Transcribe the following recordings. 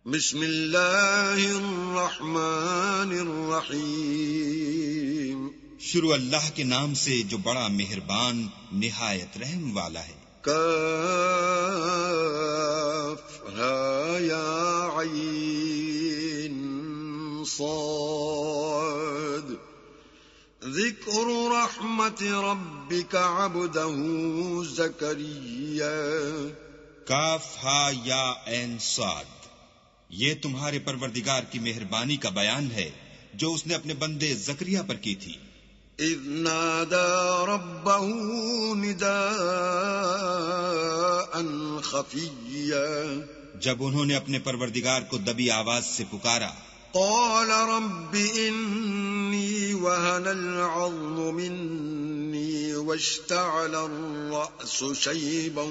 بسم اللہ الرحمن الرحیم۔ شروع اللہ کے نام سے جو بڑا مہربان نہایت رحم والا ہے۔ کاف ہا یا عین صاد ذکر رحمت ربک عبدہ زکریا۔ کاف ہا یا عین صاد، یہ تمہارے پروردگار کی مہربانی کا بیان ہے جو اس نے اپنے بندے زکریا پر کی تھی۔ اذ نادى ربه نداء خفيا، جب انہوں نے اپنے پروردگار کو دبی آواز سے پکارا۔ قال رب إني وهن العظم مني واشتعل الرأس شيبا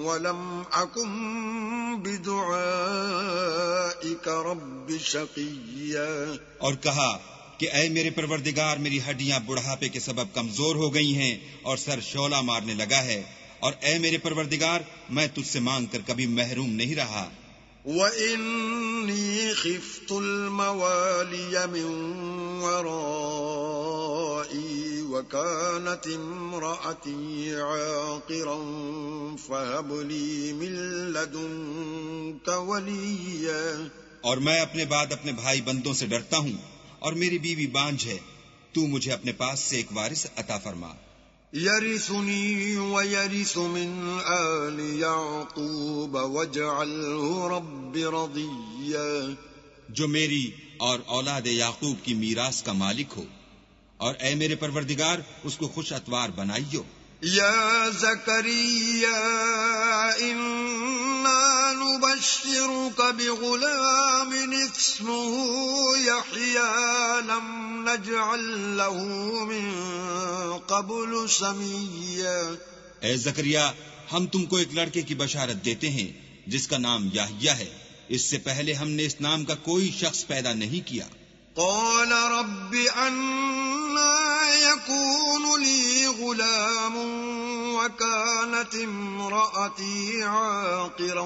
ولم أكن بدعائك رب شقيا، اور کہا کہ اے میرے پروردگار، میری ہڈیاں بڑھاپے کے سبب کمزور ہو گئی ہیں اور سر شعلہ مارنے لگا ہے، اور اے میرے پروردگار، میں تجھ سے مانگ کر کبھی محروم نہیں رہا۔ وَإِنِّي خِفْتُ الْمَوَالِيَ مِنْ وَرَائِي وَكَانَتِ امْرَأَتِي عَاقِرًا فَهَبْ لِي مِنْ لَدُنْكَ وَلِيًّا، اور میں اپنے بعد اپنے بھائی بندوں سے ڈرتا ہوں، اور میری بیوی بانجھ ہے، تو مجھے اپنے پاس سے ایک وارث عطا فرما۔ يَرِثُنِي وَيَرِثُ مِنْ آلِ يَعْقُوبَ وَاجْعَلْهُ رَبِّ رَضِيًّا، جو میری اور اولاد یعقوب کی میراث کا مالک ہو، اور اے میرے پروردگار اس کو خوش اتوار بنائیو۔ یا زکریا انا نبشرک بغلام اسمه یحیی لم نجعل له من قبل سمیا۔ اے زکریا، ہم تم کو ایک لڑکے کی بشارت دیتے ہیں جس کا نام یحییٰ ہے، اس سے پہلے ہم نے اس نام کا کوئی شخص پیدا نہیں کیا۔ قال رب أنا يكون لي غلام وكانت امرأتي عاقرا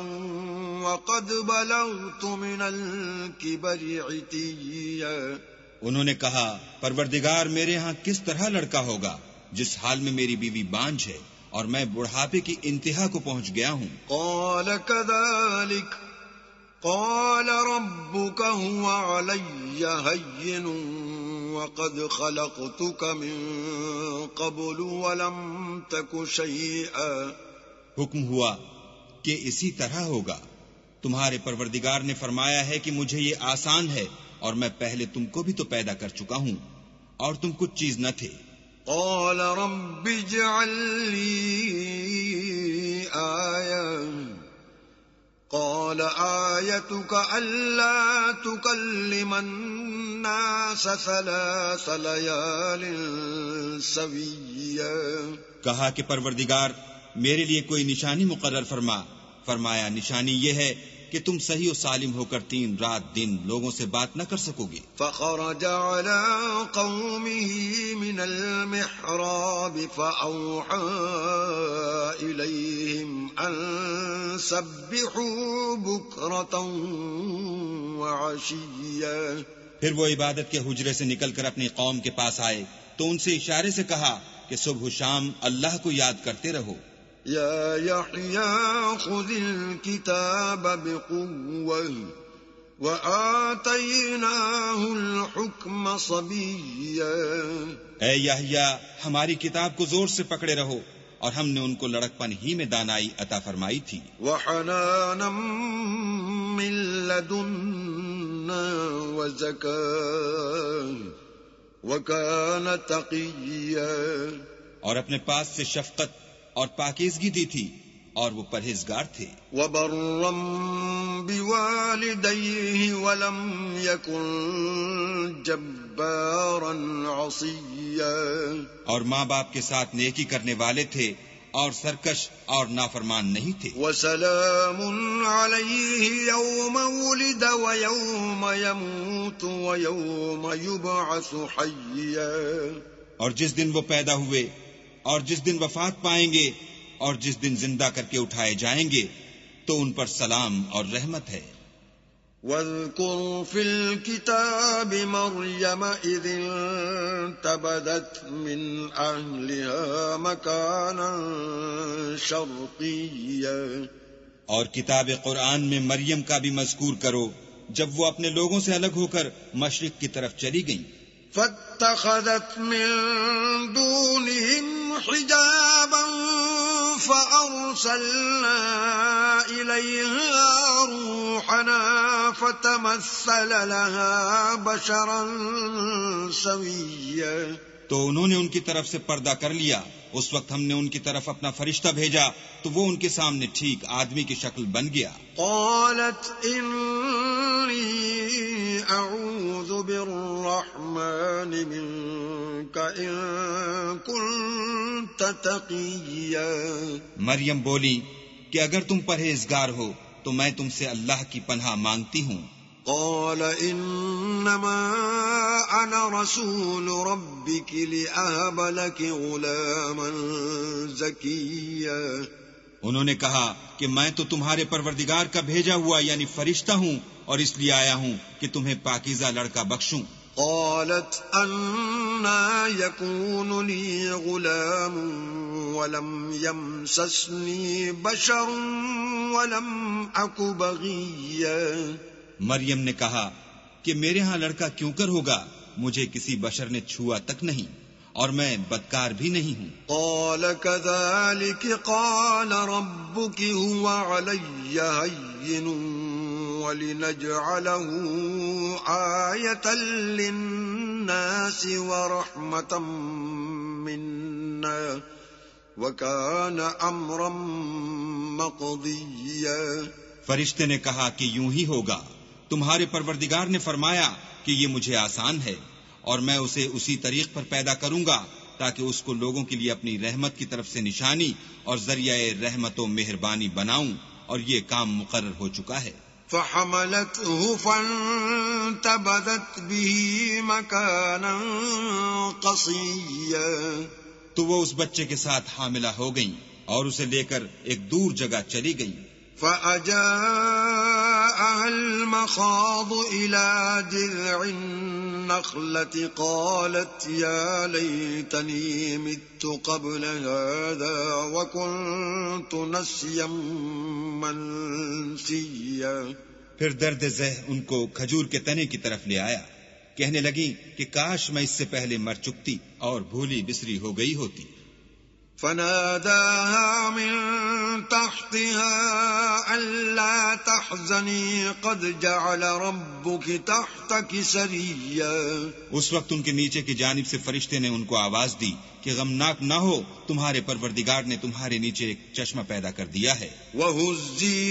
وقد بلغت من الكبر عتيا۔ انہوں نے کہا، پروردگار، میرے ہاں کس طرح لڑکا ہوگا جس حال میں میری بیوی بانجھ ہے اور میں بڑھاپے کی انتہا کو پہنچ گیا ہوں۔ قال كذلك قال ربك هو علي هين وقد خلقتك من قبل ولم تك شيئا۔ حکم ہوا کہ اسی طرح ہوگا، تمہارے پروردگار نے فرمایا ہے کہ مجھے یہ آسان ہے، اور میں پہلے تم کو بھی تو پیدا کر چکا ہوں اور تم کچھ چیز نہ تھے۔ قال رب اجعل لي آية قال آيتك ألا تكلم الناس 3 ليال سويا۔ کہا کہ پروردگار میرے لیے کوئی نشانی مقرر فرما۔ فرمایا، نشانی یہ ہے کہ تم صحیح و سالم ہو کر 3 رات دن لوگوں سے بات نہ کر سکو گے۔ فخرج على قومه من المحراب فأوحى إليهم أن سبحوا بكرة وعشيا۔ پھر وہ عبادت کے حجرے سے نکل کر اپنی قوم کے پاس آئے تو ان سے اشارے سے کہا کہ صبح و شام اللہ کو یاد کرتے رہو۔ یا یحییٰ خذ الکتاب بقوة وآتیناہ الحکم صبیا۔ اے یحییٰ، ہماری کتاب کو زور سے پکڑے رہو، اور ہم نے ان کو لڑکپن ہی میں دانائی عطا فرمائی تھی۔ وحنانا من لدنا وزکاة وکان تقیا۔ اور اپنے پاس سے شفقت اور پاکیزگی دی تھی، اور وہ پرہیزگار تھے۔ وبرا بوالديه ولم يكن جبارا عصيا۔ اور ماں باپ کے ساتھ نیکی کرنے والے تھے اور سرکش اور نافرمان نہیں تھے۔ وسلام عليه يوم ولد ويوم يموت ويوم يبعث حيا۔ اور جس دن وہ پیدا ہوئے اور جس دن وفات پائیں گے اور جس دن زندہ کر کے اٹھائے جائیں گے تو ان پر سلام اور رحمت ہے۔ واذكر في الكتاب مريم إذ انتبذت من أهلها مكانا شرقيا، اور کتاب قرآن میں مریم کا بھی مذکور کرو جب وہ اپنے لوگوں سے الگ ہو کر مشرق کی طرف چلی گئیں۔ فاتخذت من دونهم حجابا فأرسلنا إليها روحنا فتمثل لها بشرا سويا، تو انہوں نے ان کی طرف سے پردہ کر لیا۔ اس وقت ہم نے ان کی طرف اپنا فرشتہ بھیجا تو وہ ان کے سامنے ٹھیک آدمی کی شکل بن گیا۔ قالت انی اعوذ بالرحمن منک ان کنت تقیا، مریم بولی کہ اگر تم پرہیزگار ہو تو میں تم سے اللہ کی پناہ مانگتی ہوں۔ قال انما انا رسول ربك لأهب لك غلاما زكيا، انہوں نے کہا کہ میں تو تمہارے پروردگار کا بھیجا ہوا یعنی فرشتہ ہوں اور اس لیے آیا ہوں کہ تمہیں پاکیزہ لڑکا بخشوں۔ قالت أنا يكون لي غلام ولم يمسسني بشر ولم أك بغيا، مریم نے کہا کہ میرے ہاں لڑکا کیوں کر ہوگا، مجھے کسی بشر نے چھوا تک نہیں اور میں بدکار بھی نہیں ہوں۔ قال كذلك قال ربك هو علي هين ولنجعله آية للناس ورحمة منا وكان أمرا مقضيا، فرشتے نے کہا کہ یوں ہی ہوگا، تمہارے پروردگار نے فرمایا کہ یہ مجھے آسان ہے اور میں اسے اسی طریق پر پیدا کروں گا تاکہ اس کو لوگوں کے لیے اپنی رحمت کی طرف سے نشانی اور ذریعہ رحمت و مہربانی بناؤں، اور یہ کام مقرر ہو چکا ہے۔ فحملته فانتبذت به مكانا قصيا، تو وہ اس بچے کے ساتھ حاملہ ہو گئیں اور اسے لے کر ایک دور جگہ چلی گئیں۔ فأجاءها المخاض إلى جذع النخلة قالت يا ليتني مت قبل هذا وكنت نسيا منسيا، پھر درد ذہ ان کو کھجور کے تنے کی طرف لے آیا، کہنے لگیں کہ کاش میں اس سے پہلے مر چکتی اور بھولی بسری ہو گئی ہوتی۔ فناداها من تحتها ألا تحزني قد جعل ربك تحتك سريا، اس وقت ان کے نیچے کی جانب سے فرشتے نے ان کو آواز دی کہ غمناک نہ ہو، تمہارے پروردگار نے تمہارے نیچے ایک چشمہ پیدا کر دیا ہے۔ وَهُزِّي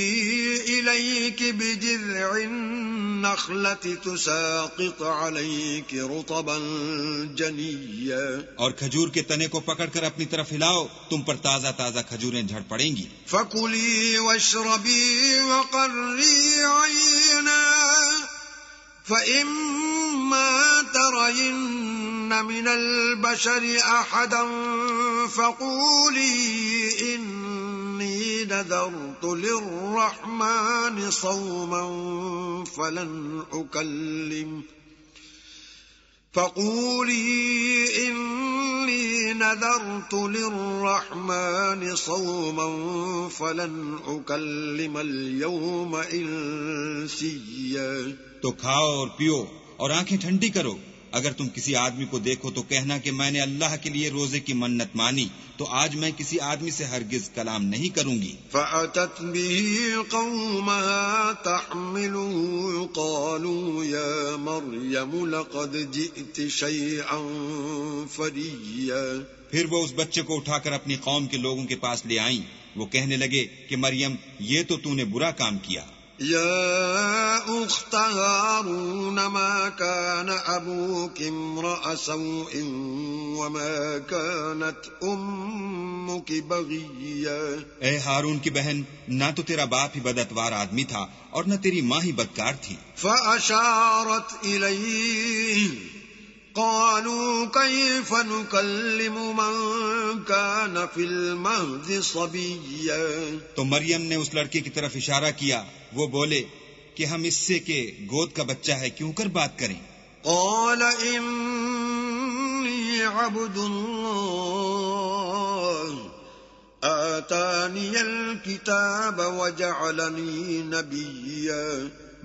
إِلَيْكِ بِجِذْعِ النَّخْلَةِ تُسَاقِطْ عَلَيْكِ رُطَبًا جَنِيًّا، اور کھجور کے تنے کو پکڑ کر اپنی طرف ہلاؤ، تم پر تازہ تازہ کھجوریں جھڑ پڑیں گی۔ فَكُلِي وَاشْرَبِي وَقَرِّي عَيْنًا فَإِمَّا تَرَيِنَّ مِنَ الْبَشَرِ أَحَدًا فَقُولِي إِنِّي نَذَرْتُ لِلرَّحْمَنِ صَوْمًا فَلَنْ أكلم اليوم إنسيا، تو کھاؤ اور پیو اور آنکھیں ٹھنڈی کرو، اگر تم کسی آدمی کو دیکھو تو کہنا کہ میں نے اللہ کے لیے روزے کی منت مانی، تو آج میں کسی آدمی سے ہرگز کلام نہیں کروں گی۔ فأتت به قومها تحمله قالوا يا مريم لقد جئت شيئا فريا، پھر وہ اس بچے کو اٹھا کر اپنی قوم کے لوگوں کے پاس لے آئیں، وہ کہنے لگے کہ مریم یہ تو نے برا کام کیا۔ يا أخت هارون ما كان أبوك امرأ سوء وما كانت أمك بغيا، اے ہارون کی بہن، نہ تو تیرا باپ ہی بداتوار آدمی تھا اور نہ تیری ماں ہی بدکار تھی۔ فأشارت إليه قالوا كيف نكلم من كان في المهد صبيا، تو مریم نے اس لڑکے کی طرف اشارہ کیا، وہ بولے کہ ہم اس سے کہ گود کا بچہ ہے کیوں کر بات کریں؟ قال انی عبد اللہ آتانی الکتاب وجعلنی نبیا.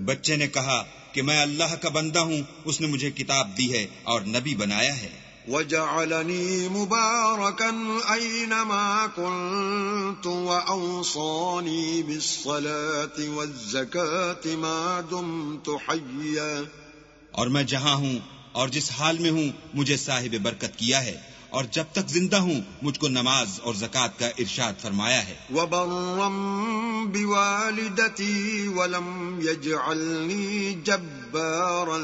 بچے نے کہا کہ میں اللہ کا بندہ ہوں، اس نے مجھے کتاب دی ہے اور نبی بنایا ہے. وجعلنی مبارکا اینما کنت واوصانی بالصلاة والزکاة ما دمت حیا. اور میں جہاں ہوں اور جس حال میں ہوں مجھے صاحب برکت کیا ہے، اور جب تک زندہ ہوں مجھ کو نماز اور زکوٰۃ کا ارشاد فرمایا ہے. وبرا بوالدتی ولم يجعلنی جبارا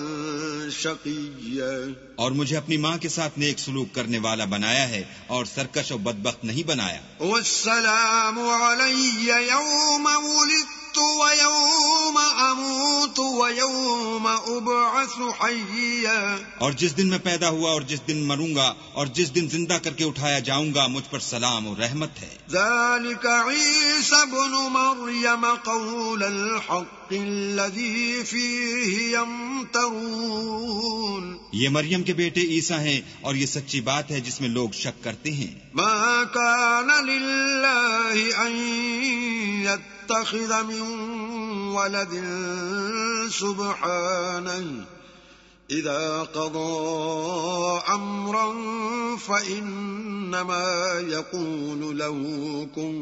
شقیا. اور مجھے اپنی ماں کے ساتھ نیک سلوک کرنے والا بنایا ہے اور سرکش و بدبخت نہیں بنایا. والسلام علی یوم ولدت ویوم اموت ویوم ابعث حیا. اور جس دن میں پیدا ہوا اور جس دن مروں گا اور جس دن زندہ کر کے اٹھایا جاؤں گا مجھ پر سلام و رحمت ہے. ذلك عیسی ابن مریم قول الحق الذی فیہ یمترون. یہ مریم کے بیٹے عیسیٰ ہیں اور یہ سچی بات ہے جس میں لوگ شک کرتے ہیں. ما کان للہ ان يتخذ من ولد سبحانہ اذا قضى امرا فانما يقول له كن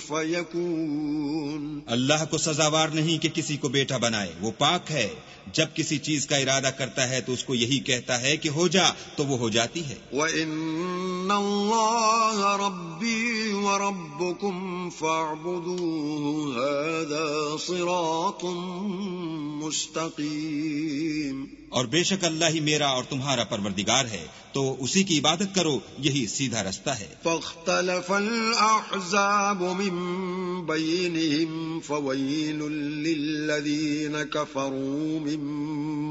فيكون. اللہ کو سزاوار نہیں کہ کسی کو بیٹا بنائے، وہ پاک ہے. جب کسی چیز کا ارادہ کرتا ہے تو اس کو یہی کہتا ہے کہ ہو جا تو وہ ہو جاتی ہے. وَإِنَّ اللَّهَ رَبِّي وَرَبُّكُمْ فَاعْبُدُوهُ هَذَا صِرَاطٌ مُسْتَقِيمٌ. اور بے شک اللہ ہی میرا اور تمہارا پروردگار ہے، تو اسی کی عبادت کرو، یہی سیدھا رستہ ہے. فاختلف الأحزاب من بينهم فويل للذين كفروا من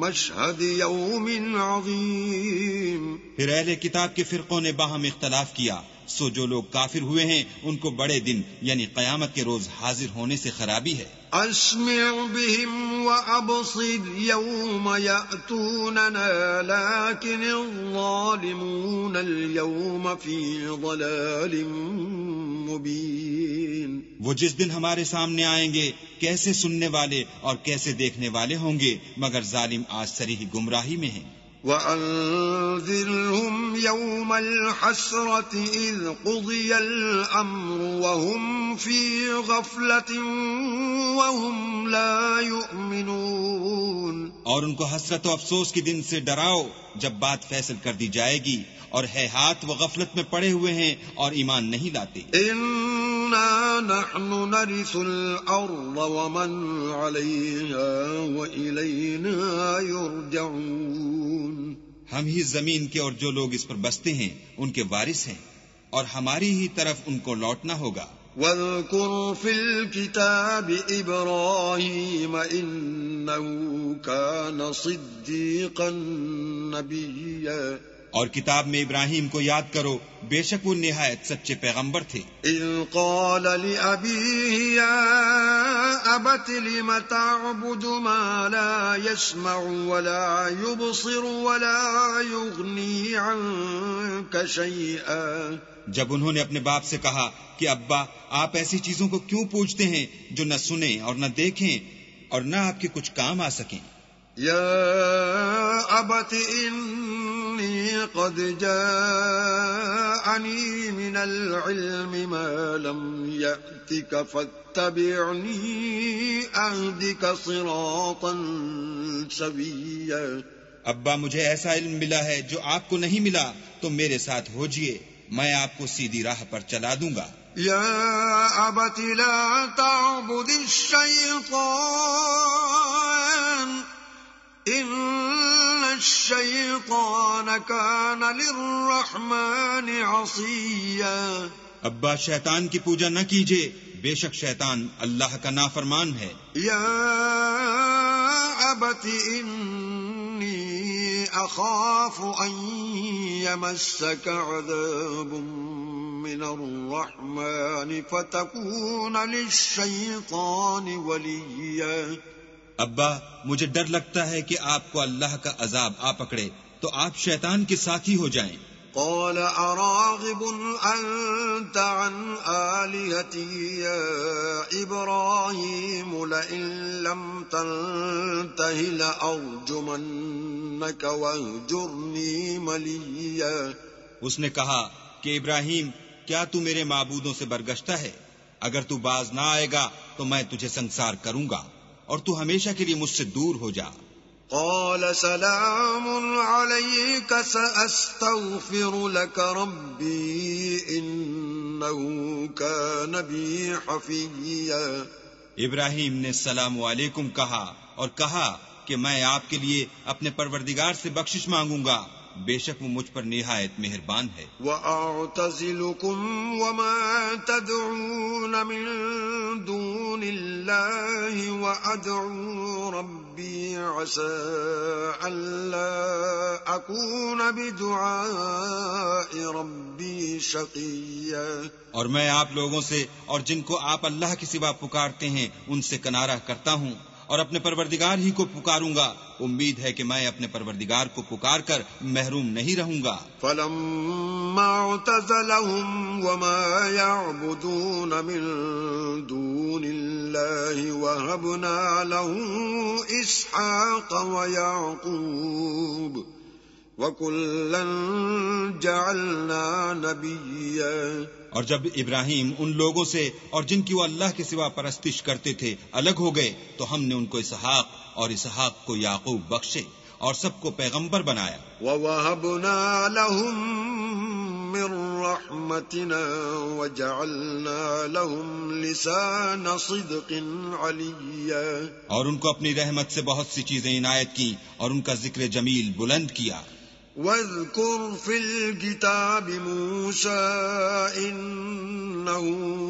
مشهد يوم عظيم. پھر اہل کتاب کے فرقوں نے باہم اختلاف کیا، سو جو لوگ کافر ہوئے ہیں ان کو بڑے دن یعنی قیامت کے روز حاضر ہونے سے خرابی ہے. اسمع بهم وابصر يوم يأتوننا لكن الظالمون اليوم في ضلال مبين. وہ جس دن ہمارے سامنے آئیں گے کیسے سننے والے اور کیسے دیکھنے والے ہوں گے، مگر ظالم آج صریح گمراہی میں ہیں. وَأَنذِرْهُمْ يَوْمَ الْحَسْرَةِ إِذْ قُضِيَ الْأَمْرُ وَهُمْ فِي غَفْلَةٍ وَهُمْ لَا يُؤْمِنُونَ. اور ان کو حسرت و افسوس کے دن سے ڈراؤ جب بات فیصل کر دی جائے گی اور ہے ہاتھ وہ غفلت میں پڑے ہوئے ہیں اور ایمان نہیں لاتے. إِنَّا نَحْنُ نَرِثُ الْأَرْضَ وَمَنْ عَلَيْهَا وَإِلَيْنَا يُرْجَعُونَ. ہم ہی زمین کے اور جو لوگ اس پر بستے ہیں ان کے وارث ہیں اور ہماری ہی طرف ان کو لوٹنا ہوگا. وَاذْكُرْ فِي الْكِتَابِ إِبْرَاهِيمَ إِنَّهُ كَانَ صِدِّيقًا نَبِيًّا. اور کتاب میں ابراہیم کو یاد کرو، بے شک وہ نہایت سچے پیغمبر تھے. اذ قال لأبيه يا أبت لم تعبد ما لا يسمع ولا يبصر ولا يغني عنك شيئا. جب انہوں نے اپنے باپ سے کہا کہ ابا آپ ایسی چیزوں کو کیوں پوجتے ہیں جو نہ سنیں اور نہ دیکھیں اور نہ آپ کے کچھ کام آ سکیں. یا ابت انی قد جاءنی من العلم ما لم یأتک فاتبعنی اہدک صراطا سویا. ابا مجھے ایسا علم ملا ہے جو آپ کو نہیں ملا، تو میرے ساتھ ہوجئے، میں آپ کو سیدھی راہ پر چلا دوں گا. یا ابت لا تعبد الشیطان ان الشیطان کان للرحمن عصیا. ابا شیطان کی پوجا نہ کیجیے، بے شک شیطان اللہ کا نافرمان ہے. یا ابت انی اخاف ان یمسک عذاب من الرحمن فتکون للشیطان ولیا. ابا مجھے ڈر لگتا ہے کہ آپ کو اللہ کا عذاب آ پکڑے تو آپ شیطان کے ساتھی ہو جائیں۔ قال أراغب أنت عن آلهتي يا إبراهيم لئن لم تنته لأرجمنك واهجرني مليا۔ اس نے کہا کہ ابراہیم کیا تو میرے معبودوں سے برگشتہ ہے؟ اگر تو باز نہ آئے گا تو میں تجھے سنسار کروں گا اور تو ہمیشہ کے لیے مجھ سے دور ہو جا۔ قال سلام عليك سأستغفر لك ربي إنه كان بي حفيا۔ ابراہیم نے السلام علیکم کہا اور کہا کہ میں آپ کے لیے اپنے پروردگار سے بخشش مانگوں گا، بے شک وہ مجھ پر نہایت مہربان ہے۔ وَأَعْتَزِلُكُمْ وَمَا تَدْعُونَ مِن دُونِ اللَّهِ وَأَدْعُو رَبِّي عَسَىٰ أَلَّا أَكُونَ بِدُعَاءِ رَبِّي شَقِيًّا۔ اور میں آپ لوگوں سے اور جن کو آپ اللہ کے سوا پکارتے ہیں ان سے کنارہ کرتا ہوں اور اپنے پروردگار ہی کو پکاروں گا، امید ہے کہ میں اپنے پروردگار کو پکار کر محروم نہیں رہوں گا۔ فَلَمَّا اعْتَزَلَهُمْ وَمَا يَعْبُدُونَ مِن دُونِ اللَّهِ وَهَبْنَا لَهُ إِسْحَاقَ وَيَعْقُوبَ وَكُلًّا جَعَلْنَا نَبِيًّا۔ اور جب ابراہیم ان لوگوں سے اور جن کی وہ اللہ کے سوا پرستش کرتے تھے الگ ہو گئے تو ہم نے ان کو اسحاق اور اسحاق کو یعقوب بخشے اور سب کو پیغمبر بنایا۔ وَوَهَبْنَا لَهُم مِّن رَّحْمَتِنَا وَجَعَلْنَا لَهُمْ لِسَانَ صِدْقٍ عَلِيًّا۔ اور ان کو اپنی رحمت سے بہت سی چیزیں عنایت کی اور ان کا ذکر جمیل بلند کیا۔ وَاذْكُرْ فِي الْكِتَابِ مُوسَىٰ إِنَّهُ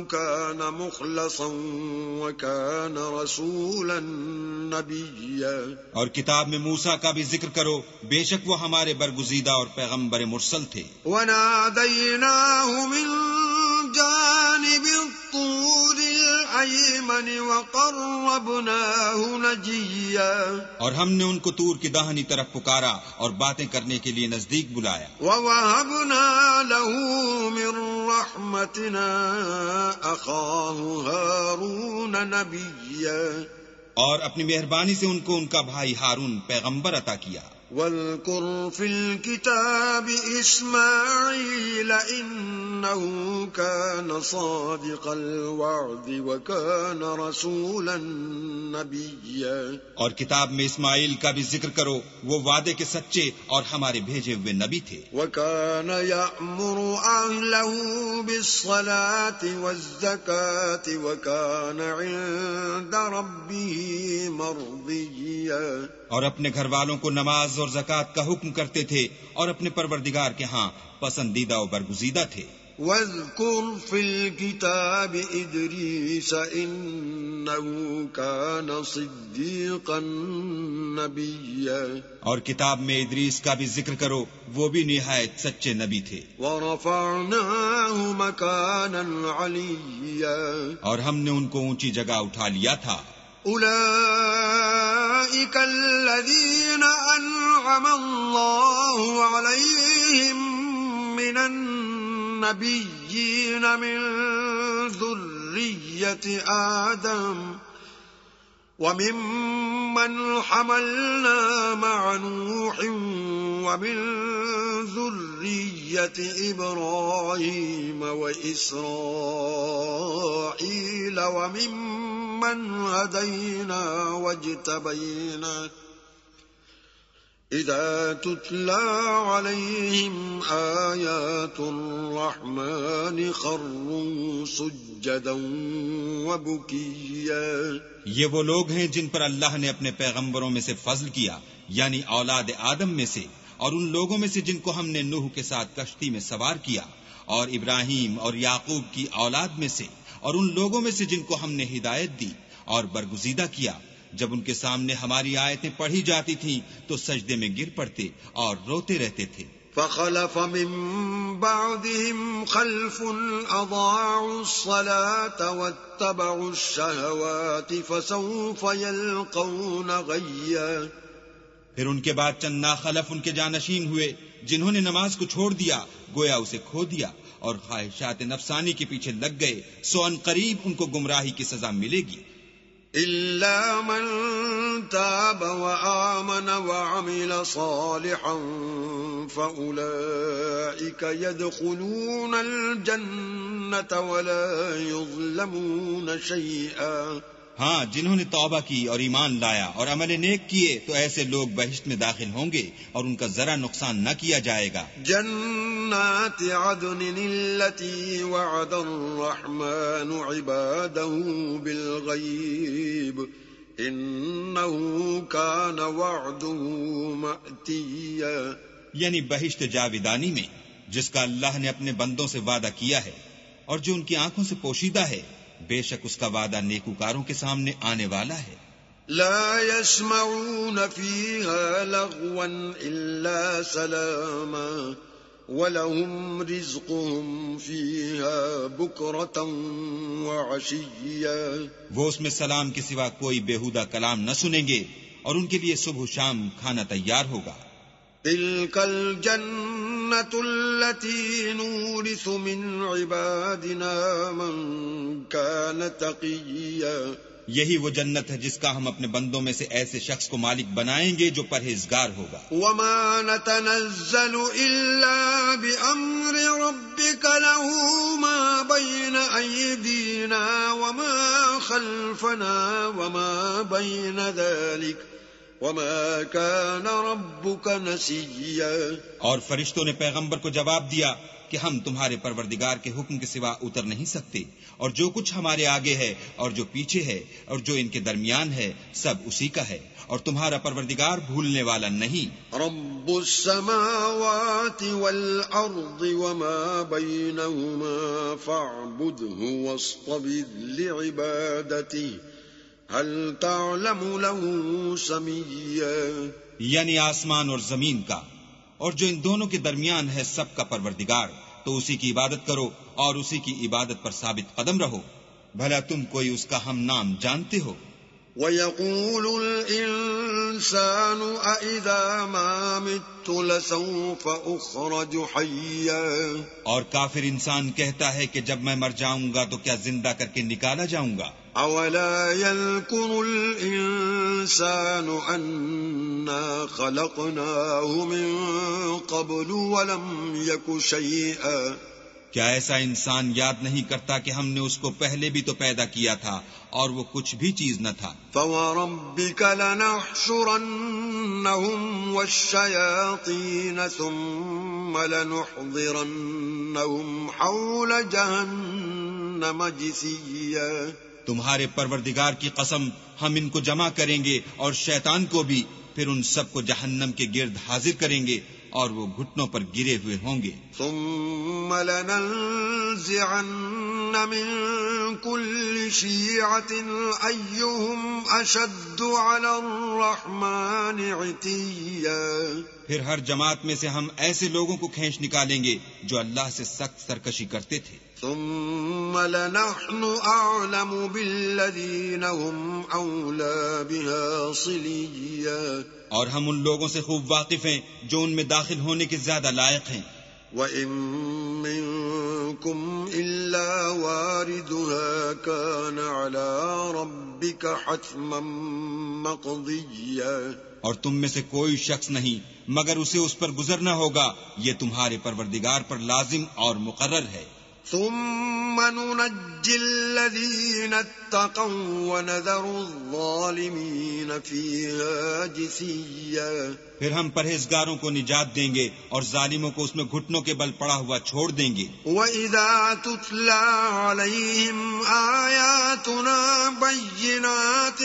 كَانَ مُخْلَصًا وَكَانَ رَسُولًا نَبِيًّا۔ اور کتاب میں موسیٰ کا بھی ذکر کرو، بے شک وہ ہمارے برگزیدہ اور پیغمبر مرسل تھے۔ وَنَادَيْنَاهُ مِن جَانِبِ الطُّورِ الْأَيْمَنِ وَقَرَّبْنَاهُ نَجِيًّا۔ اور ہم نے ان کو طور کی داہنی طرف پکارا اور باتیں کرنے کے لیے نزدیک بلایا۔ وَوَهَبْنَا لَهُ مِن رَّحْمَتِنَا أَخَاهُ هَارُونَ نَبِيًّا۔ اور اپنی مہربانی سے ان کو ان کا بھائی ہارون پیغمبر عطا کیا۔ وَاذْكُرْ فِي الْكِتَابِ إِسْمَاعِيلَ إِنَّهُ كَانَ صَادِقَ الْوَعْدِ وَكَانَ رَسُولًا نَبِيًّا۔ اور کتاب میں اسماعیل کا بھی ذکر کرو، وہ وعدے کے سچے اور ہمارے بھیجے ہوئے نبی تھے۔ وَكَانَ يَأْمُرُ أَهْلَهُ بِالصَّلَاةِ وَالزَّكَاةِ وَكَانَ عِندَ رَبِّهِ مَرْضِيًّا۔ اور اپنے گھر والوں کو نماز اور زکوٰۃ کا حکم کرتے تھے اور اپنے پروردگار کے ہاں پسندیدہ و برگزیدہ تھے۔ وَاذْكُرْ فِي الْكِتَابِ إِدْرِيسَ إِنَّهُ كَانَ صِدِّيقًا نَبِيًّا۔ اور کتاب میں ادریس کا بھی ذکر کرو، وہ بھی نہایت سچے نبی تھے۔ وَرَفَعْنَاهُ مَكَانًا عَلِيًّا۔ اور ہم نے ان کو اونچی جگہ اٹھا لیا تھا۔ أولئك الذين أنعم الله عليهم من النبيين من ذرية آدم وممن حملنا مع نوح ومن ذرية إبراهيم وإسرائيل وممن هدينا واجتبينا إذا تتلى عليهم آيات الرحمن خروا سجدا وبكيا۔ یہ وہ لوگ ہیں جن پر اللہ نے اپنے پیغمبروں میں سے فضل کیا، یعنی اولاد آدم میں سے، اور ان لوگوں میں سے جن کو ہم نے نوح کے ساتھ کشتی میں سوار کیا، اور ابراہیم اور یعقوب کی اولاد میں سے، اور ان لوگوں میں سے جن کو ہم نے ہدایت دی اور برگزیدہ کیا، جب ان کے سامنے ہماری آیتیں پڑھی جاتی تھیں تو سجدے میں گر پڑتے اور روتے رہتے تھے۔ فخلف من بعدهم خلف أضاعوا الصلاة واتبعوا الشهوات فسوف يلقون غيا. پھر ان کے بعد چند ناخلف ان کے جانشین ہوئے جنہوں نے نماز کو چھوڑ دیا، گویا اسے کھو دیا اور خواہشات نفسانی کے پیچھے لگ گئے، سو ان قریب ان کو گمراہی کی سزا ملے گی. إلا من تاب وآمن وعمل صالحا فأولئك يدخلون الجنة ولا يظلمون شيئا. ہاں، جنہوں نے توبہ کی اور ایمان لایا اور عمل نیک کیے تو ایسے لوگ بہشت میں داخل ہوں گے اور ان کا ذرا نقصان نہ کیا جائے گا. جنات عدن التي وعد الرحمن عباده بالغيب انه كان وعده مأتيا. یعنی بہشت جاویدانی میں جس کا اللہ نے اپنے بندوں سے وعدہ کیا ہے اور جو ان کی آنکھوں سے پوشیدہ ہے، بے شک اس کا وعدہ نیکوکاروں کے سامنے آنے والا ہے. لا يسمعون فيها لغوا إلا سلاما ولهم رزقهم فيها بكرة وعشيا. وہ اس میں سلام کے سوا کوئی بیہودہ کلام نہ سنیں گے اور ان کے لیے صبح و شام کھانا تیار ہوگا. تلك الجنة التي نورث من عبادنا من كان تقيا. یہی وہ جنت ہے جس کا ہم اپنے بندوں میں سے ایسے شخص کو مالک بنائیں گے جو پرہیزگار ہوگا. وما نتنزل إلا بأمر ربك له ما بين أيدينا وما خلفنا وما بين ذلك وما كان ربك نسيا. اور فرشتوں نے پیغمبر کو جواب دیا کہ ہم تمہارے پروردگار کے حکم کے سوا اتر نہیں سکتے، اور جو کچھ ہمارے آگے ہے اور جو پیچھے ہے اور جو ان کے درمیان ہے سب اسی کا ہے، اور تمہارا پروردگار بھولنے والا نہیں. رب السماوات والأرض وما بينهما فاعبده واصطبر لعبادته هل تعلم له سميا. یعنی آسمان اور زمین کا اور جو ان دونوں کے درمیان ہے سب کا پروردگار، تو اسی کی عبادت کرو اور اسی کی عبادت پر ثابت قدم رہو، بھلا تم کوئی اس کا ہم نام جانتے ہو. وَيَقُولُ الْإِنسَانُ أَإِذَا مَا مِتُّ لَسَوْفَ أُخْرَجُ حَيًّا. اور کافر انسان کہتا ہے کہ جب میں مر جاؤں گا تو کیا زندہ کر کے نکالا جاؤں گا. أَوَلَا يَذْكُرُ الْإِنسَانُ أَنَّا خَلَقْنَاهُ مِن قَبْلُ وَلَمْ يَكُ شَيْئًا. کیا ایسا انسان یاد نہیں کرتا کہ ہم نے اس کو پہلے بھی تو پیدا کیا تھا اور وہ کچھ بھی چیز نہ تھا. فَوَرَبِّكَ لَنَحْشُرَنَّهُمْ وَالشَّيَاطِينَ ثُمَّ لَنُحْضِرَنَّهُمْ حَوْلَ جَهَنَّمَ جِثِيًّا. تمہارے پروردگار کی قسم ہم ان کو جمع کریں گے اور شیطان کو بھی، پھر ان سب کو جہنم کے گرد حاضر کریں گے اور وہ گھٹنوں پر گرے ہوئے ہوں گے. ثم لننزعن من كل شيعة أيهم أشد على الرحمن عتيا. پھر ہر جماعت میں سے ہم ایسے لوگوں کو کھینچ نکالیں گے جو اللہ سے سخت سرکشی کرتے تھے. ثم لنحن أعلم بالذين هم أولى بها صليا. اور ہم ان لوگوں سے خوب واقف ہیں جو ان میں داخل ہونے کے زیادہ لائق ہیں. وَإِن مِّنكُمْ إِلَّا وَارِدُهَا كَانَ عَلَى رَبِّكَ حَتْمًا مَّقْضِيًّا. اور تم میں سے کوئی شخص نہیں مگر اسے اس پر گزرنا ہوگا، یہ تمہارے پروردگار پر لازم اور مقرر ہے. ثم ننجي الذين اتقوا ونذر الظالمين فيها جثيا. پھر ہم پرہیزگاروں کو نجات دیں گے اور ظالموں کو اس میں گھٹنوں کے بل پڑا ہوا چھوڑ دیں گے. وَإِذَا تُتْلَى عَلَيْهِمْ آيَاتُنَا بَيِّنَاتٍ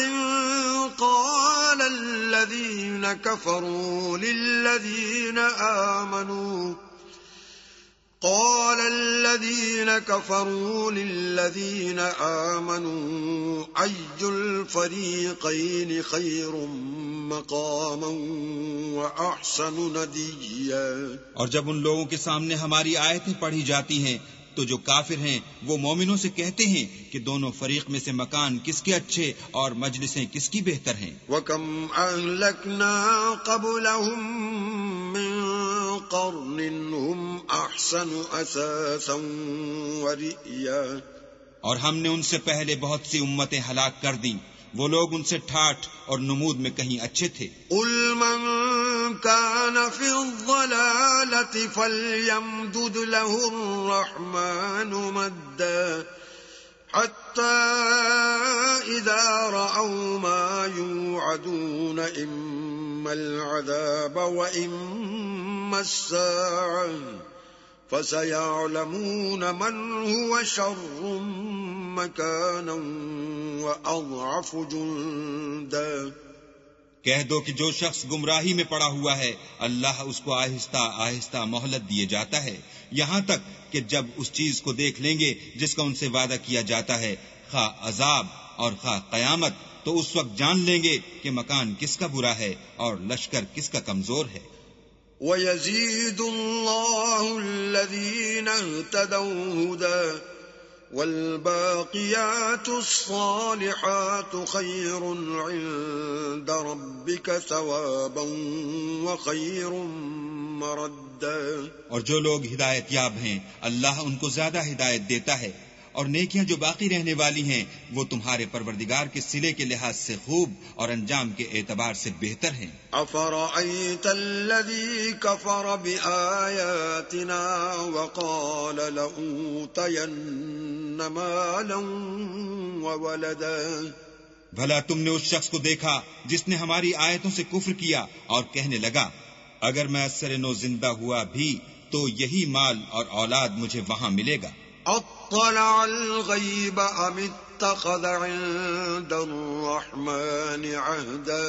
قَالَ الَّذِينَ كَفَرُوا لِلَّذِينَ آمَنُوا قال الذين كفروا للذين آمنوا أي الفريقين خير مقاما وأحسن نديا. اور جب ان لوگوں کے سامنے ہماری آیتیں پڑھی جاتی ہیں تو جو کافر ہیں وہ مومنوں سے کہتے ہیں کہ دونوں فریق میں سے مکان کس کے اچھے اور مجلسیں کس کی بہتر ہیں. وَكَمْ أَهْلَكْنَا قَبْلَهُمْ مِنْ قَرْنٍ هُمْ أَحْسَنُ أَثَاثًا وَرِئْيًا. اور ہم نے ان سے پہلے بہت سی امتیں ہلاک کر دیں، وہ لوگ ان سے ٹھاٹھ اور نمود میں کہیں اچھے تھے. قُلْ مَنْ كَانَ فِي الضَّلَالَةِ فَلْيَمْدُدْ لَهُ الرَّحْمَنُ مَدًّا حَتَّى إِذَا رَأَوْا مَا يُوعَدُونَ إِمَّا الْعَذَابَ وَإِمَّا السَّاعَةَ فَسَيَعْلَمُونَ مَنْ هُوَ شَرٌّ مَكَانًا وَأَضْعَفُ جُنْدًا. کہہ دو کہ جو شخص گمراہی میں پڑا ہوا ہے اللہ اس کو آہستہ آہستہ مہلت دیے جاتا ہے، یہاں تک کہ جب اس چیز کو دیکھ لیں گے جس کا ان سے وعدہ کیا جاتا ہے، خواہ عذاب اور خواہ قیامت، تو اس وقت جان لیں گے کہ مکان کس کا برا ہے اور لشکر کس کا کمزور ہے. وَيَزِيدُ اللَّهُ الَّذِينَ اهْتَدَوْا هُدًى وَالْبَاقِيَاتُ الصَّالِحَاتُ خَيْرٌ عِندَ رَبِّكَ ثَوَابًا وَخَيْرٌ مَرَدًّا. اور جو لوگ ہدایت یاب ہیں اللہ ان کو زیادہ ہدایت دیتا ہے، اور نیکیاں جو باقی رہنے والی ہیں وہ تمہارے پروردگار کے صلے کے لحاظ سے خوب اور انجام کے اعتبار سے بہتر ہیں. أَفَرَأَيْتَ الَّذِي كَفَرَ بِآيَاتِنَا وَقَالَ لَأُوتَيَنَّ مَالًا وَوَلَدًا. بھلا تم نے اس شخص کو دیکھا جس نے ہماری آیتوں سے کفر کیا اور کہنے لگا اگر میں اثر نو زندہ ہوا بھی تو یہی مال اور اولاد مجھے وہاں ملے گا. اطلع الغیب ام اتخذ عند الرحمن عہدا.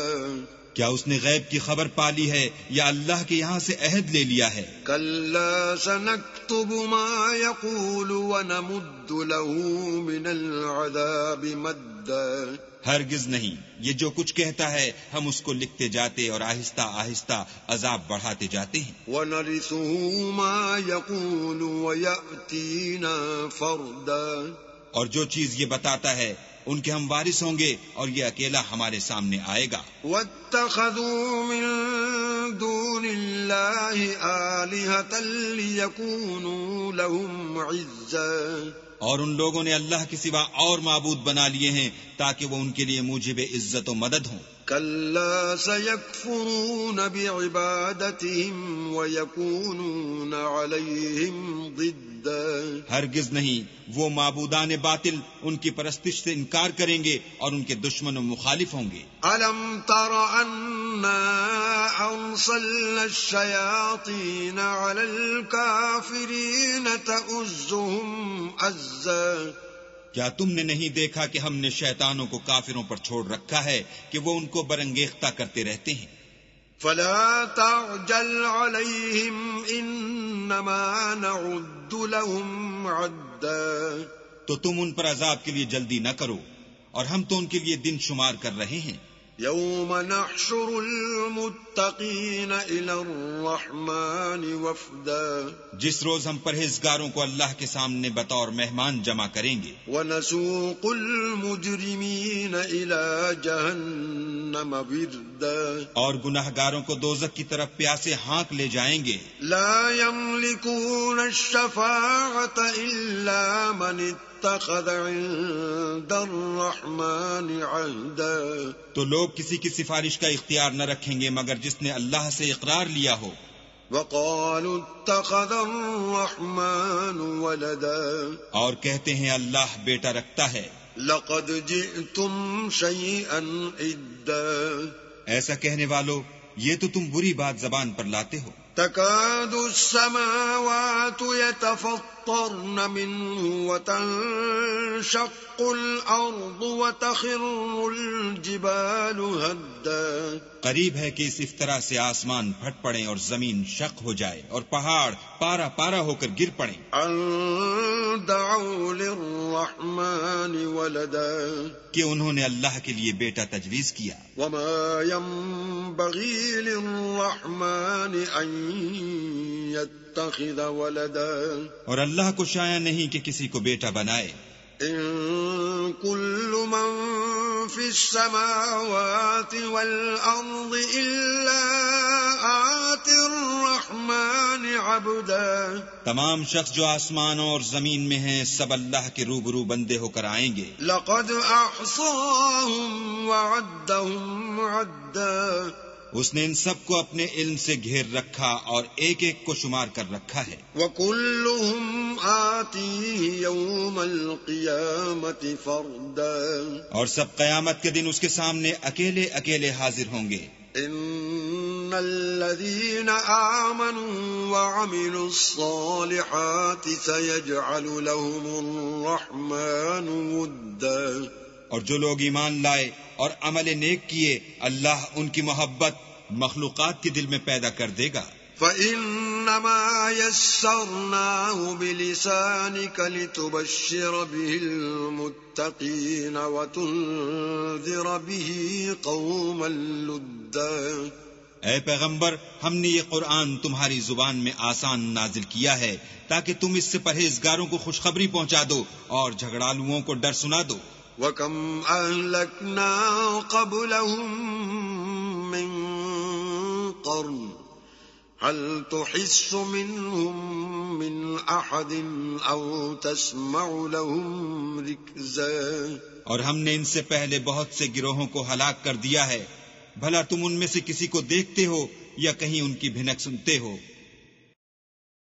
کیا اس نے غیب کی خبر پالی ہے یا اللہ کے یہاں سے عہد لے لیا ہے؟ کلا سنکتب ما یقول ونمد له من العذاب مدا. ہرگز نہیں، یہ جو کچھ کہتا ہے ہم اس کو لکھتے جاتے اور آہستہ آہستہ عذاب بڑھاتے جاتے ہیں. وَنَرِثُهُ مَا يَقُولُ وَيَأْتِينَا فَرْدًا. اور جو چیز یہ بتاتا ہے ان کے ہم وارث ہوں گے اور یہ اکیلا ہمارے سامنے آئے گا. وَاتَّخَذُوا مِن دُونِ اللَّهِ آلِهَةً لِيَكُونُوا لَهُمْ عِزًّا. اور ان لوگوں نے اللہ کے سوا اور معبود بنا لیے ہیں تاکہ وہ ان کے لیے موجب عزت و مدد ہوں. كلا سيكفرون بعبادتهم ويكونون عليهم ضدا. ہرگز نہیں، وہ معبودان باطل ان کی پرستش سے انکار کریں گے اور ان کے دشمن و مخالف ہوں گے. ألم تر أنا أرسلنا الشياطين على الكافرين تؤزهم أزا. کیا تم نے نہیں دیکھا کہ ہم نے شیطانوں کو کافروں پر چھوڑ رکھا ہے کہ وہ ان کو برنگیختہ کرتے رہتے ہیں. فلا تعجل عليهم انما نعد لهم عدا. تو تم ان پر عذاب کے لیے جلدی نہ کرو اور ہم تو ان کے لیے دن شمار کر رہے ہیں. يوم نحشر المتقين إلى الرحمن وفدا. جس روز ہم پرہیزگاروں کو اللہ کے سامنے بطور مہمان جمع کریں گے. ونسوق المجرمين إلى جهنم وردا. اور گناہگاروں کو دوزخ کی طرف پیاسے ہانک لے جائیں گے. لا يملكون الشفاعة إلا من اتخذ عند الرحمن عهدا. تو لوگ کسی کی سفارش کا اختیار نہ رکھیں گے مگر جس نے اللہ سے اقرار لیا ہو. وقالوا اتخذ الرحمن ولدا. اور کہتے ہیں اللہ بیٹا رکھتا ہے. لقد جئتم شيئا ادا. ایسا کہنے والو یہ تو تم بری بات زبان پر لاتے ہو. تكاد السماوات يتفطرن يتفطرن منه وتنشق الأرض وتخر الجبال هدا قریب ہے کہ اس افطرا سے آسمان پھٹ پڑیں اور زمین شق ہو جائے اور پہاڑ پارا پارا ہو کر گر پڑیں. أن دعوا للرحمن ولدا کہ انہوں نے اللہ کے لیے بیٹا تجویز کیا. وما ينبغي للرحمن أن يتخذ ولدا اور اللہ کو شایع نہیں کہ کسی کو بیٹا بنائے. إن كل من في السماوات والأرض إلا آتي الرحمن عبدا تمام شخص جو آسمانوں اور زمین میں ہیں سب اللہ کے روبرو بندے ہو کر آئیں گے. لقد أحصاهم وعدهم عدا اس نے ان سب کو اپنے علم سے گھیر رکھا اور ایک ایک کو شمار کر رکھا ہے. وكلهم آتيه يوم القيامة فردا اور سب قیامت کے دن اس کے سامنے اکیلے اکیلے حاضر ہوں گے. إن الذين آمنوا وعملوا الصالحات سيجعل لهم الرحمن ودا اور جو لوگ ایمان لائے اور عمل نیک کیے اللہ ان کی محبت مخلوقات کے دل میں پیدا کر دے گا. فإنما يسرناه بلسانك لتبشر به المتقين وتنذر به قوما لدا اے پیغمبر ہم نے یہ قرآن تمہاری زبان میں آسان نازل کیا ہے تاکہ تم اس سے پرہیزگاروں کو خوشخبری پہنچا دو اور جھگڑالوؤں کو ڈر سنا دو. وَكَمْ أَهْلَكْنَا قَبْلَهُمْ مِنْ قَرْنٍ هَلْ تُحِسُّ مِنْهُمْ مِنْ أَحَدٍ أَوْ تَسْمَعُ لَهُمْ رِكْزًا اور ہم نے ان سے پہلے بہت سے گروہوں کو ہلاک کر دیا ہے بھلا تم ان میں سے کسی کو دیکھتے ہو یا کہیں ان کی بھنک سنتے ہو.